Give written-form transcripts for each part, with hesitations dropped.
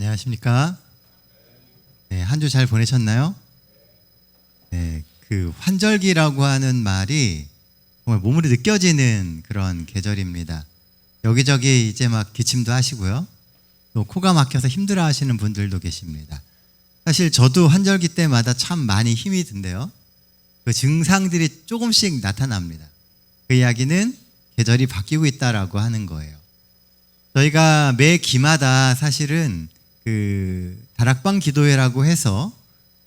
안녕하십니까? 네, 한 주 잘 보내셨나요? 네, 그 환절기라고 하는 말이 정말 몸으로 느껴지는 그런 계절입니다. 여기저기 이제 막 기침도 하시고요. 또 코가 막혀서 힘들어 하시는 분들도 계십니다. 사실 저도 환절기 때마다 참 많이 힘이 든데요. 그 증상들이 조금씩 나타납니다. 그 이야기는 계절이 바뀌고 있다라고 하는 거예요. 저희가 매 기마다 사실은 그 다락방 기도회라고 해서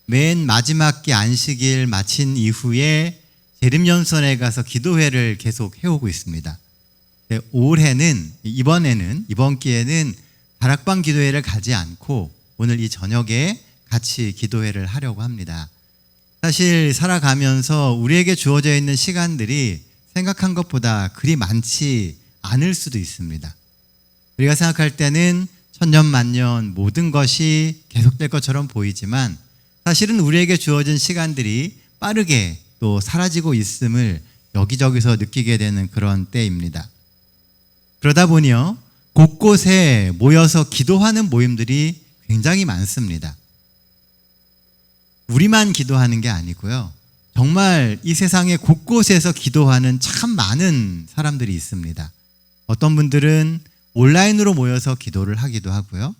맨 마지막 기 안식일 마친 이후에 재림연선에 가서 기도회를 계속 해오고 있습니다. 올해는 이번 기회는 다락방 기도회를 가지 않고 오늘 이 저녁에 같이 기도회를 하려고 합니다. 사실 살아가면서 우리에게 주어져 있는 시간들이 생각한 것보다 그리 많지 않을 수도 있습니다. 우리가 생각할 때는 천년만년 모든 것이 계속될 것처럼 보이지만 사실은 우리에게 주어진 시간들이 빠르게 또 사라지고 있음을 여기저기서 느끼게 되는 그런 때입니다. 그러다 보니요, 곳곳에 모여서 기도하는 모임들이 굉장히 많습니다. 우리만 기도하는 게 아니고요, 정말 이 세상의 곳곳에서 기도하는 참 많은 사람들이 있습니다. 어떤 분들은 온라인으로 모여서 기도를 하기도 하고요,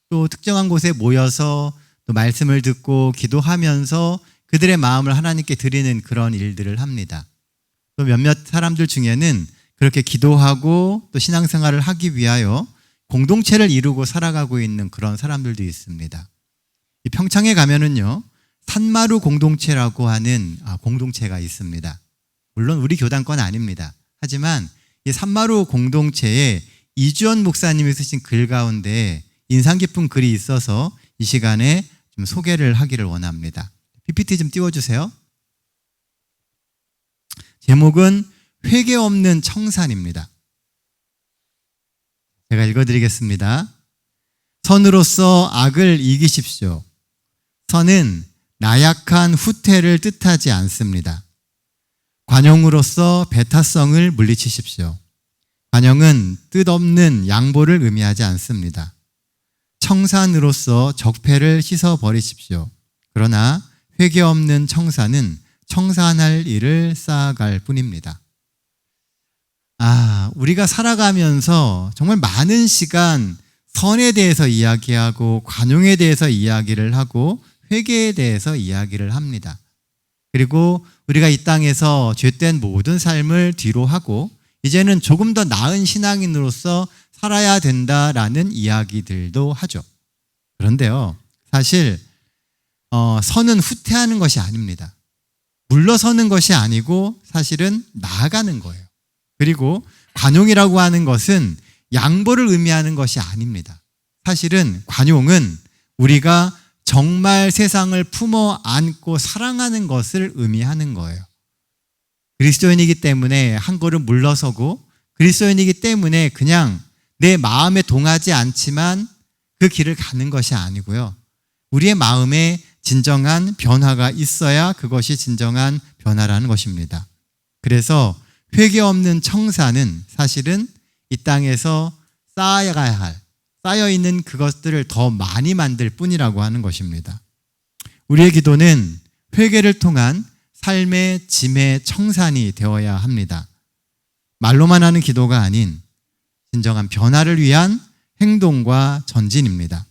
또 특정한 곳에 모여서 또 말씀을 듣고 기도하면서 그들의 마음을 하나님께 드리는 그런 일들을 합니다. 또 몇몇 사람들 중에는 그렇게 기도하고 또 신앙생활을 하기 위하여 공동체를 이루고 살아가고 있는 그런 사람들도 있습니다. 이 평창에 가면은요, 산마루 공동체라고 하는 공동체가 있습니다. 물론 우리 교단 건 아닙니다. 하지만 이 산마루 공동체에 이주연 목사님이 쓰신 글 가운데 인상 깊은 글이 있어서 이 시간에 좀 소개를 하기를 원합니다. PPT 좀 띄워주세요. 제목은 회개 없는 청산입니다. 제가 읽어드리겠습니다. 선으로서 악을 이기십시오. 선은 나약한 후퇴를 뜻하지 않습니다. 관용으로서 배타성을 물리치십시오. 관용은 뜻없는 양보를 의미하지 않습니다. 청산으로서 적폐를 씻어버리십시오. 그러나 회개 없는 청산은 청산할 일을 쌓아갈 뿐입니다. 우리가 살아가면서 정말 많은 시간 선에 대해서 이야기하고 관용에 대해서 이야기를 하고 회개에 대해서 이야기를 합니다. 그리고 우리가 이 땅에서 죄된 모든 삶을 뒤로 하고 이제는 조금 더 나은 신앙인으로서 살아야 된다라는 이야기들도 하죠. 그런데요, 사실 선은 후퇴하는 것이 아닙니다. 물러서는 것이 아니고 사실은 나아가는 거예요. 그리고 관용이라고 하는 것은 양보를 의미하는 것이 아닙니다. 사실은 관용은 우리가 정말 세상을 품어 안고 사랑하는 것을 의미하는 거예요. 그리스도인이기 때문에 한 걸음 물러서고, 그리스도인이기 때문에 그냥 내 마음에 동하지 않지만 그 길을 가는 것이 아니고요, 우리의 마음에 진정한 변화가 있어야 그것이 진정한 변화라는 것입니다. 그래서 회개 없는 청산은 사실은 이 땅에서 쌓아가야 할, 쌓여있는 그것들을 더 많이 만들 뿐이라고 하는 것입니다. 우리의 기도는 회개를 통한 삶의 짐의 청산이 되어야 합니다. 말로만 하는 기도가 아닌 진정한 변화를 위한 행동과 전진입니다.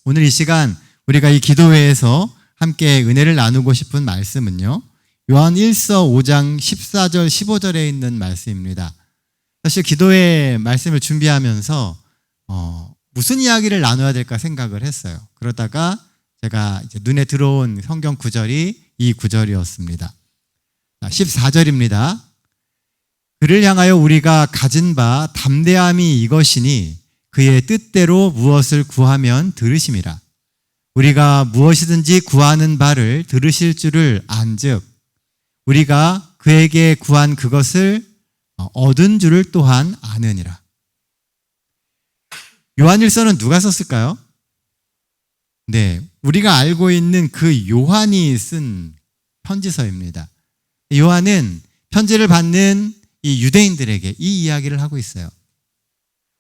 오늘 이 시간 우리가 이 기도회에서 함께 은혜를 나누고 싶은 말씀은요, 요한 1서 5장 14절 15절에 있는 말씀입니다. 사실 기도회 말씀을 준비하면서 무슨 이야기를 나눠야 될까 생각을 했어요. 그러다가 제가 이제 눈에 들어온 성경 구절이 이 구절이었습니다. 14절입니다. 그를 향하여 우리가 가진 바 담대함이 이것이니 그의 뜻대로 무엇을 구하면 들으심이라. 우리가 무엇이든지 구하는 바를 들으실 줄을 안즉 우리가 그에게 구한 그것을 얻은 줄을 또한 아느니라. 요한일서는 누가 썼을까요? 네, 우리가 알고 있는 그 요한이 쓴 편지서입니다. 요한은 편지를 받는 이 유대인들에게 이 이야기를 하고 있어요.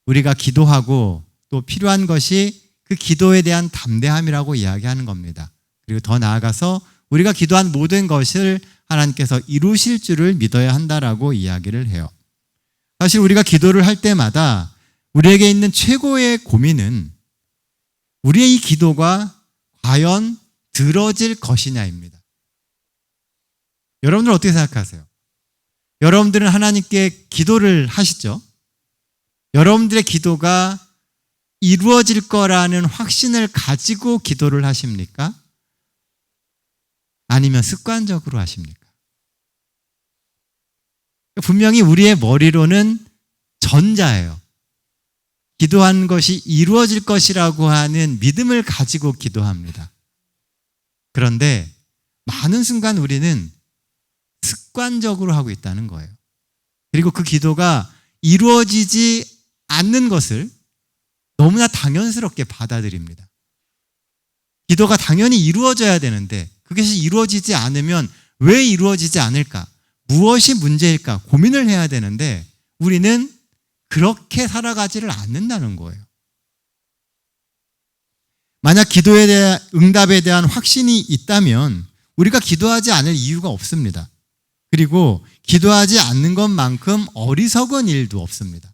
우리가 기도하고 또 필요한 것이 그 기도에 대한 담대함이라고 이야기하는 겁니다. 그리고 더 나아가서 우리가 기도한 모든 것을 하나님께서 이루실 줄을 믿어야 한다라고 이야기를 해요. 사실 우리가 기도를 할 때마다 우리에게 있는 최고의 고민은 우리의 이 기도가 과연 들어질 것이냐입니다. 여러분들 어떻게 생각하세요? 여러분들은 하나님께 기도를 하시죠? 여러분들의 기도가 이루어질 거라는 확신을 가지고 기도를 하십니까? 아니면 습관적으로 하십니까? 분명히 우리의 머리로는 전자예요. 기도한 것이 이루어질 것이라고 하는 믿음을 가지고 기도합니다. 그런데 많은 순간 우리는 습관적으로 하고 있다는 거예요. 그리고 그 기도가 이루어지지 않는 것을 너무나 당연스럽게 받아들입니다. 기도가 당연히 이루어져야 되는데 그것이 이루어지지 않으면 왜 이루어지지 않을까? 무엇이 문제일까? 고민을 해야 되는데 우리는 그렇게 살아가지를 않는다는 거예요. 만약 기도에 대한 응답에 대한 확신이 있다면 우리가 기도하지 않을 이유가 없습니다. 그리고 기도하지 않는 것만큼 어리석은 일도 없습니다.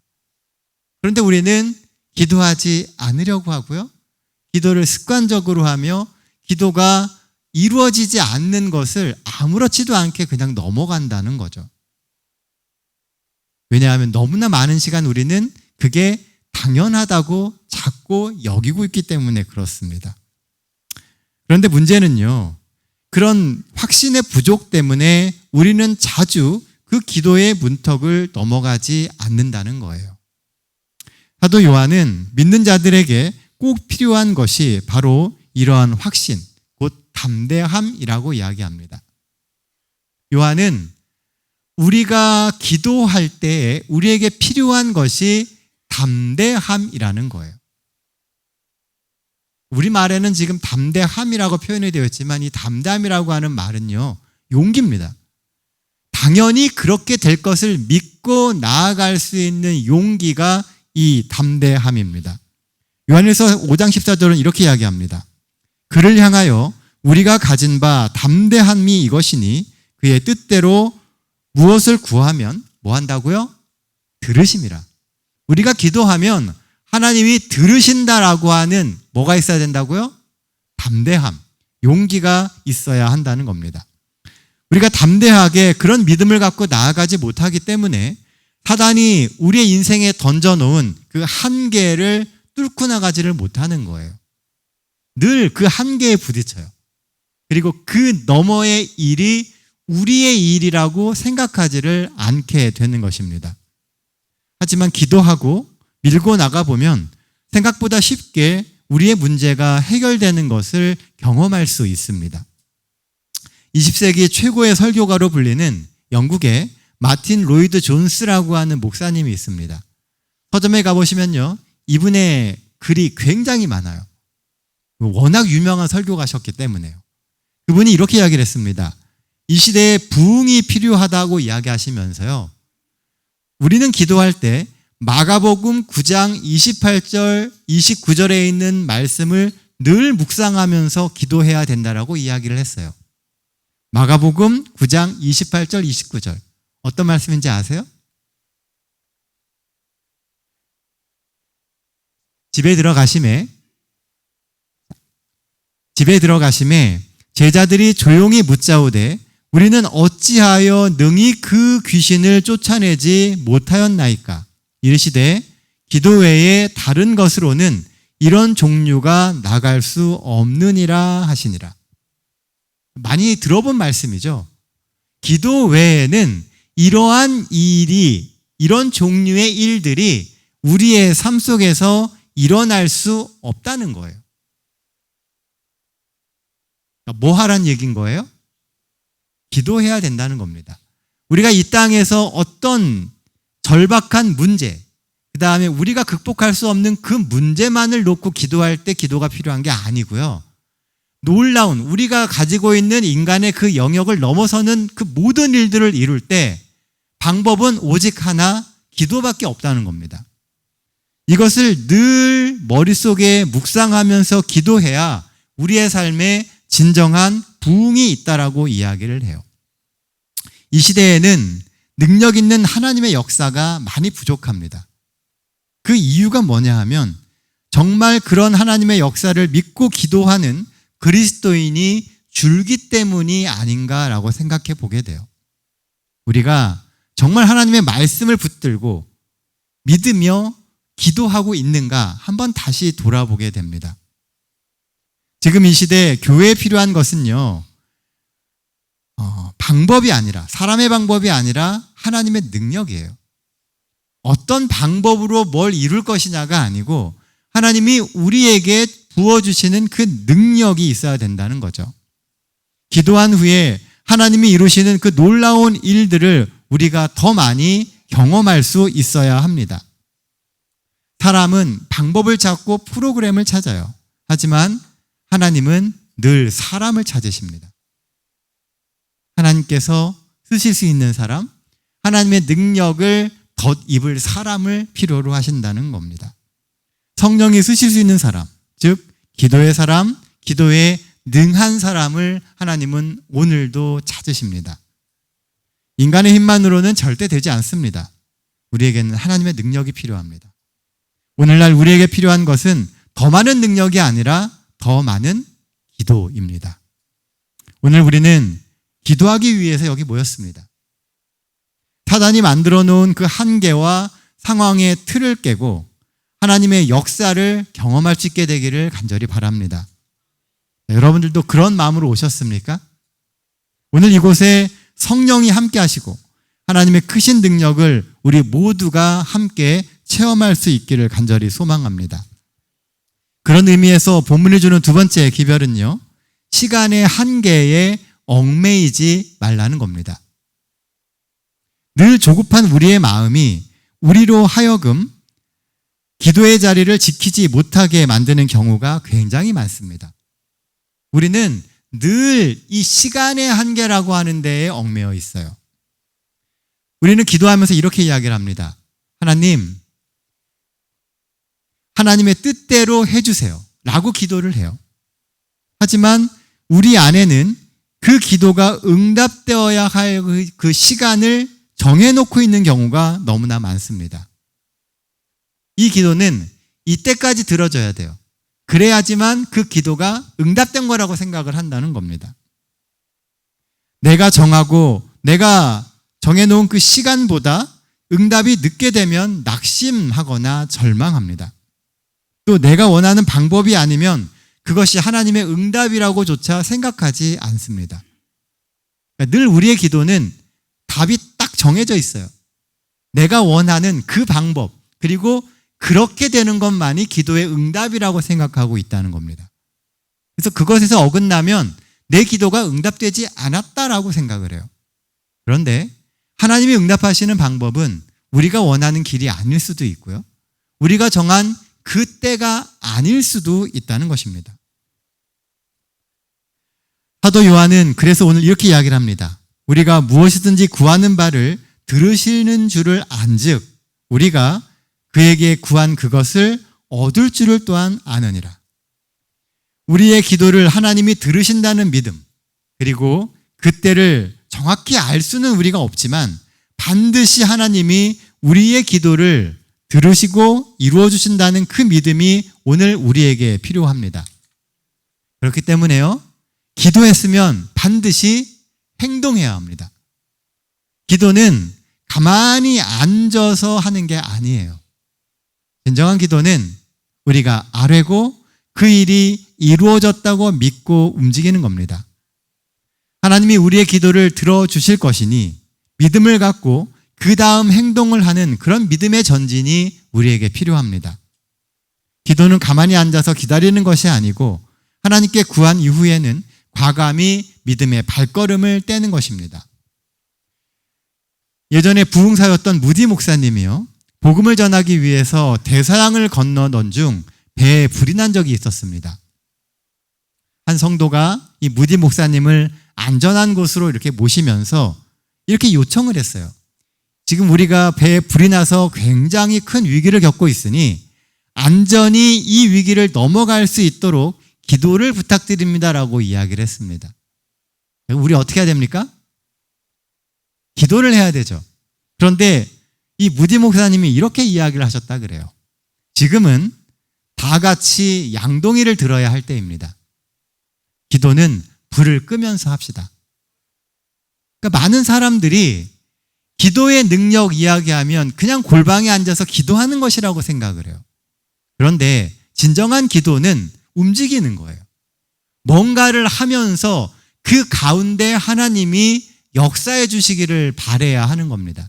그런데 우리는 기도하지 않으려고 하고요. 기도를 습관적으로 하며 기도가 이루어지지 않는 것을 아무렇지도 않게 그냥 넘어간다는 거죠. 왜냐하면 너무나 많은 시간 우리는 그게 당연하다고 자꾸 여기고 있기 때문에 그렇습니다. 그런데 문제는요, 그런 확신의 부족 때문에 우리는 자주 그 기도의 문턱을 넘어가지 않는다는 거예요. 사도 요한은 믿는 자들에게 꼭 필요한 것이 바로 이러한 확신, 곧 담대함이라고 이야기합니다. 요한은 우리가 기도할 때에 우리에게 필요한 것이 담대함이라는 거예요. 우리말에는 지금 담대함이라고 표현이 되어 있지만 이 담대함이라고 하는 말은요, 용기입니다. 당연히 그렇게 될 것을 믿고 나아갈 수 있는 용기가 이 담대함입니다. 요한일서 5장 14절은 이렇게 이야기합니다. 그를 향하여 우리가 가진 바 담대함이 이것이니 그의 뜻대로 무엇을 구하면 뭐 한다고요? 들으심이라. 우리가 기도하면 하나님이 들으신다라고 하는 뭐가 있어야 된다고요? 담대함, 용기가 있어야 한다는 겁니다. 우리가 담대하게 그런 믿음을 갖고 나아가지 못하기 때문에 사단이 우리의 인생에 던져놓은 그 한계를 뚫고 나가지를 못하는 거예요. 늘 그 한계에 부딪혀요. 그리고 그 너머의 일이 우리의 일이라고 생각하지를 않게 되는 것입니다. 하지만 기도하고 밀고 나가보면 생각보다 쉽게 우리의 문제가 해결되는 것을 경험할 수 있습니다. 20세기 최고의 설교가로 불리는 영국의 마틴 로이드 존스라고 하는 목사님이 있습니다. 서점에 가보시면요, 이분의 글이 굉장히 많아요. 워낙 유명한 설교가셨기 때문에요. 그분이 이렇게 이야기를 했습니다. 이 시대에 부흥이 필요하다고 이야기하시면서요, 우리는 기도할 때 마가복음 9장 28절, 29절에 있는 말씀을 늘 묵상하면서 기도해야 된다라고 이야기를 했어요. 마가복음 9장 28절, 29절. 어떤 말씀인지 아세요? 집에 들어가심에 제자들이 조용히 묻자오되 우리는 어찌하여 능히 그 귀신을 쫓아내지 못하였나이까? 이르시되 기도 외에 다른 것으로는 이런 종류가 나갈 수 없느니라 하시니라. 많이 들어본 말씀이죠. 기도 외에는 이러한 일이, 이런 종류의 일들이 우리의 삶 속에서 일어날 수 없다는 거예요. 뭐 하란 얘기인 거예요? 기도해야 된다는 겁니다. 우리가 이 땅에서 어떤 절박한 문제, 그 다음에 우리가 극복할 수 없는 그 문제만을 놓고 기도할 때 기도가 필요한 게 아니고요. 놀라운 우리가 가지고 있는 인간의 그 영역을 넘어서는 그 모든 일들을 이룰 때 방법은 오직 하나, 기도밖에 없다는 겁니다. 이것을 늘 머릿속에 묵상하면서 기도해야 우리의 삶에 진정한 부흥이 있다라고 이야기를 해요. 이 시대에는 능력 있는 하나님의 역사가 많이 부족합니다. 그 이유가 뭐냐 하면 정말 그런 하나님의 역사를 믿고 기도하는 그리스도인이 줄기 때문이 아닌가라고 생각해 보게 돼요. 우리가 정말 하나님의 말씀을 붙들고 믿으며 기도하고 있는가 한번 다시 돌아보게 됩니다. 지금 이 시대에 교회에 필요한 것은요, 방법이 아니라, 사람의 방법이 아니라 하나님의 능력이에요. 어떤 방법으로 뭘 이룰 것이냐가 아니고 하나님이 우리에게 부어주시는 그 능력이 있어야 된다는 거죠. 기도한 후에 하나님이 이루시는 그 놀라운 일들을 우리가 더 많이 경험할 수 있어야 합니다. 사람은 방법을 찾고 프로그램을 찾아요. 하지만 하나님은 늘 사람을 찾으십니다. 하나님께서 쓰실 수 있는 사람, 하나님의 능력을 덧입을 사람을 필요로 하신다는 겁니다. 성령이 쓰실 수 있는 사람, 즉 기도의 사람, 기도에 능한 사람을 하나님은 오늘도 찾으십니다. 인간의 힘만으로는 절대 되지 않습니다. 우리에게는 하나님의 능력이 필요합니다. 오늘날 우리에게 필요한 것은 더 많은 능력이 아니라 더 많은 기도입니다. 오늘 우리는 기도하기 위해서 여기 모였습니다. 사단이 만들어 놓은 그 한계와 상황의 틀을 깨고 하나님의 역사를 경험할 수 있게 되기를 간절히 바랍니다. 여러분들도 그런 마음으로 오셨습니까? 오늘 이곳에 성령이 함께 하시고 하나님의 크신 능력을 우리 모두가 함께 체험할 수 있기를 간절히 소망합니다. 그런 의미에서 본문이 주는 두 번째 기별은요, 시간의 한계에 얽매이지 말라는 겁니다. 늘 조급한 우리의 마음이 우리로 하여금 기도의 자리를 지키지 못하게 만드는 경우가 굉장히 많습니다. 우리는 늘 이 시간의 한계라고 하는 데에 얽매여 있어요. 우리는 기도하면서 이렇게 이야기를 합니다. 하나님의 뜻대로 해주세요 라고 기도를 해요. 하지만 우리 안에는 그 기도가 응답되어야 할 그 시간을 정해놓고 있는 경우가 너무나 많습니다. 이 기도는 이때까지 들어져야 돼요. 그래야지만 그 기도가 응답된 거라고 생각을 한다는 겁니다. 내가 정하고 내가 정해놓은 그 시간보다 응답이 늦게 되면 낙심하거나 절망합니다. 또 내가 원하는 방법이 아니면 그것이 하나님의 응답이라고조차 생각하지 않습니다. 그러니까 늘 우리의 기도는 답이 딱 정해져 있어요. 내가 원하는 그 방법, 그리고 그렇게 되는 것만이 기도의 응답이라고 생각하고 있다는 겁니다. 그래서 그것에서 어긋나면 내 기도가 응답되지 않았다라고 생각을 해요. 그런데 하나님이 응답하시는 방법은 우리가 원하는 길이 아닐 수도 있고요. 우리가 정한 그 때가 아닐 수도 있다는 것입니다. 사도 요한은 그래서 오늘 이렇게 이야기를 합니다. 우리가 무엇이든지 구하는 바를 들으시는 줄을 안즉 우리가 그에게 구한 그것을 얻을 줄을 또한 아느니라. 우리의 기도를 하나님이 들으신다는 믿음, 그리고 그때를 정확히 알 수는 우리가 없지만 반드시 하나님이 우리의 기도를 들으시고 이루어 주신다는 그 믿음이 오늘 우리에게 필요합니다. 그렇기 때문에요, 기도했으면 반드시 행동해야 합니다. 기도는 가만히 앉아서 하는 게 아니에요. 진정한 기도는 우리가 아뢰고 그 일이 이루어졌다고 믿고 움직이는 겁니다. 하나님이 우리의 기도를 들어주실 것이니 믿음을 갖고 그 다음 행동을 하는 그런 믿음의 전진이 우리에게 필요합니다. 기도는 가만히 앉아서 기다리는 것이 아니고 하나님께 구한 이후에는 과감히 믿음의 발걸음을 떼는 것입니다. 예전에 부흥사였던 무디 목사님이요, 복음을 전하기 위해서 대서양을 건너던 중 배에 불이 난 적이 있었습니다. 한 성도가 이 무디 목사님을 안전한 곳으로 이렇게 모시면서 이렇게 요청을 했어요. 지금 우리가 배에 불이 나서 굉장히 큰 위기를 겪고 있으니 안전히 이 위기를 넘어갈 수 있도록 기도를 부탁드립니다라고 이야기를 했습니다. 우리 어떻게 해야 됩니까? 기도를 해야 되죠. 그런데 이 무디 목사님이 이렇게 이야기를 하셨다 그래요. 지금은 다 같이 양동이를 들어야 할 때입니다. 기도는 불을 끄면서 합시다. 그러니까 많은 사람들이 기도의 능력 이야기하면 그냥 골방에 앉아서 기도하는 것이라고 생각을 해요. 그런데 진정한 기도는 움직이는 거예요. 뭔가를 하면서 그 가운데 하나님이 역사해 주시기를 바라야 하는 겁니다.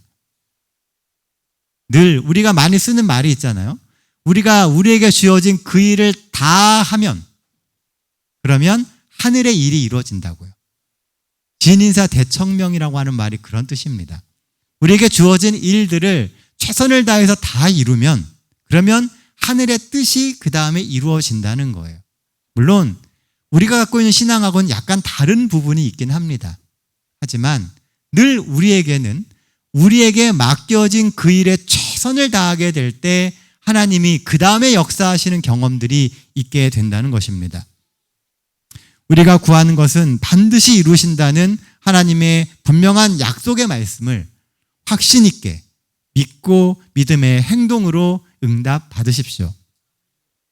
늘 우리가 많이 쓰는 말이 있잖아요. 우리가 우리에게 주어진 그 일을 다 하면 그러면 하늘의 일이 이루어진다고요. 진인사 대청명이라고 하는 말이 그런 뜻입니다. 우리에게 주어진 일들을 최선을 다해서 다 이루면 그러면 하늘의 뜻이 그 다음에 이루어진다는 거예요. 물론 우리가 갖고 있는 신앙하고는 약간 다른 부분이 있긴 합니다. 하지만 늘 우리에게는 우리에게 맡겨진 그 일에 최선을 다하게 될 때 하나님이 그 다음에 역사하시는 경험들이 있게 된다는 것입니다. 우리가 구하는 것은 반드시 이루신다는 하나님의 분명한 약속의 말씀을 확신 있게 믿고 믿음의 행동으로 응답 받으십시오.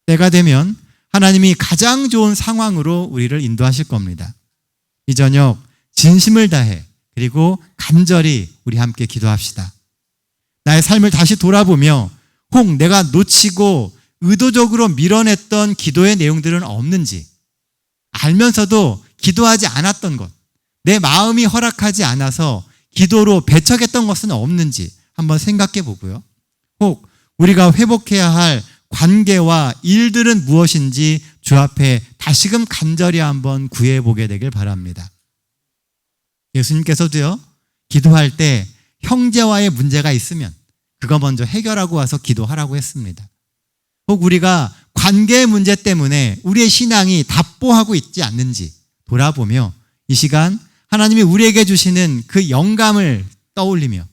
때가 되면 하나님이 가장 좋은 상황으로 우리를 인도하실 겁니다. 이 저녁 진심을 다해 그리고 간절히 우리 함께 기도합시다. 나의 삶을 다시 돌아보며 혹 내가 놓치고 의도적으로 밀어냈던 기도의 내용들은 없는지 알면서도 기도하지 않았던 것, 내 마음이 허락하지 않아서 기도로 배척했던 것은 없는지 한번 생각해 보고요. 혹 우리가 회복해야 할 관계와 일들은 무엇인지 주 앞에 다시금 간절히 한번 구해보게 되길 바랍니다. 예수님께서도요, 기도할 때 형제와의 문제가 있으면 그거 먼저 해결하고 와서 기도하라고 했습니다. 혹 우리가 관계의 문제 때문에 우리의 신앙이 답보하고 있지 않는지 돌아보며 이 시간 하나님이 우리에게 주시는 그 영감을 떠올리며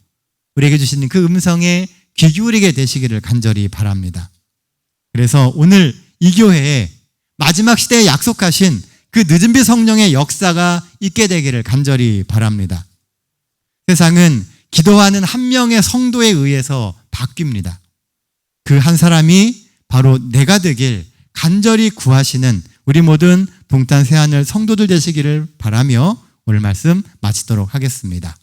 우리에게 주시는 그 음성에 귀 기울이게 되시기를 간절히 바랍니다. 그래서 오늘 이 교회에 마지막 시대에 약속하신 그 늦은빛 성령의 역사가 있게 되기를 간절히 바랍니다. 세상은 기도하는 한 명의 성도에 의해서 바뀝니다. 그 한 사람이 바로 내가 되길 간절히 구하시는 우리 모든 동탄 새하늘 성도들 되시기를 바라며 오늘 말씀 마치도록 하겠습니다.